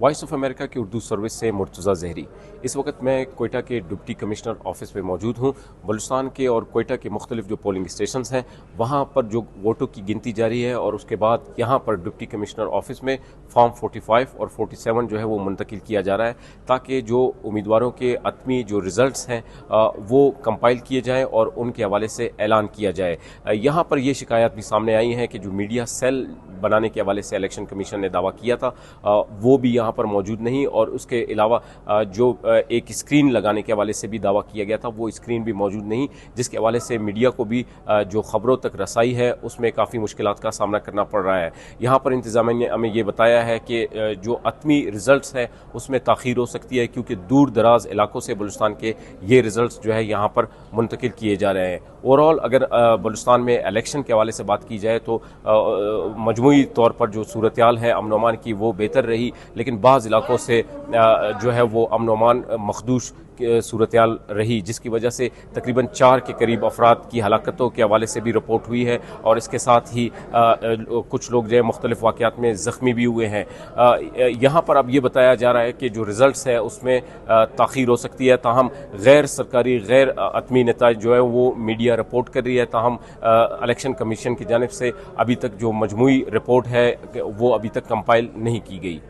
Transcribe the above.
Voice of America की Urdu service से मुर्तज़ा ज़हरी। इस वक्त मैं कोयटा के डिप्टी कमिश्नर ऑफिस में मौजूद हूँ। बलूचिस्तान के और कोयटा के मुख्तलिफ जो पोलिंग स्टेशंस हैं वहाँ पर जो वोटों की गिनती जारी है और उसके बाद यहाँ पर डिप्टी कमिश्नर ऑफिस में फॉर्म 45 और 47 जो है वो मुंतकिल किया जा रहा है ताकि जो उम्मीदवारों के अतमी जो रिजल्ट्स हैं वो कंपाइल किए जाएँ और उनके हवाले से ऐलान किया जाए। यहाँ पर ये शिकायत भी सामने आई हैं कि जो मीडिया सेल बनाने के हवाले से इलेक्शन कमीशन ने दावा किया था वो भी यहाँ पर मौजूद नहीं, और उसके अलावा जो एक स्क्रीन लगाने के हवाले से भी दावा किया गया था वो स्क्रीन भी मौजूद नहीं, जिसके हवाले से मीडिया को भी जो खबरों तक रसाई है उसमें काफ़ी मुश्किलात का सामना करना पड़ रहा है। यहाँ पर इंतज़ामिया ने हमें ये बताया है कि जो अतमी रिजल्ट्स है उसमें ताख़ीर हो सकती है क्योंकि दूर दराज इलाकों से बलूचिस्तान के ये रिजल्ट्स जो है यहाँ पर मुंतकिल किए जा रहे हैं। ओवरऑल अगर बलूचिस्तान में इलेक्शन के हवाले से बात की जाए तो मजमूई तौर पर जो सूरत हाल है अमन अमान की वो बेहतर रही, लेकिन बाज़ इलाकों से जो है वो अमन अमान मखदूश सूरत हाल रही, जिसकी वजह से तकरीबन 4 के करीब अफराद की हलाकतों के हवाले से भी रिपोर्ट हुई है और इसके साथ ही कुछ लोग जो है मुख्तलिफ वाक़यात में ज़ख्मी भी हुए हैं। यहाँ पर अब ये बताया जा रहा है कि जो रिज़ल्ट है उसमें ताख़ीर हो सकती है, ताहम गैर सरकारी गैर अतमी नताइज जो है वो मीडिया रिपोर्ट कर रही है, ताहम इलेक्शन कमीशन की जानिब से अभी तक जो मजमूई रिपोर्ट है वो अभी तक कंपाइल नहीं की गई।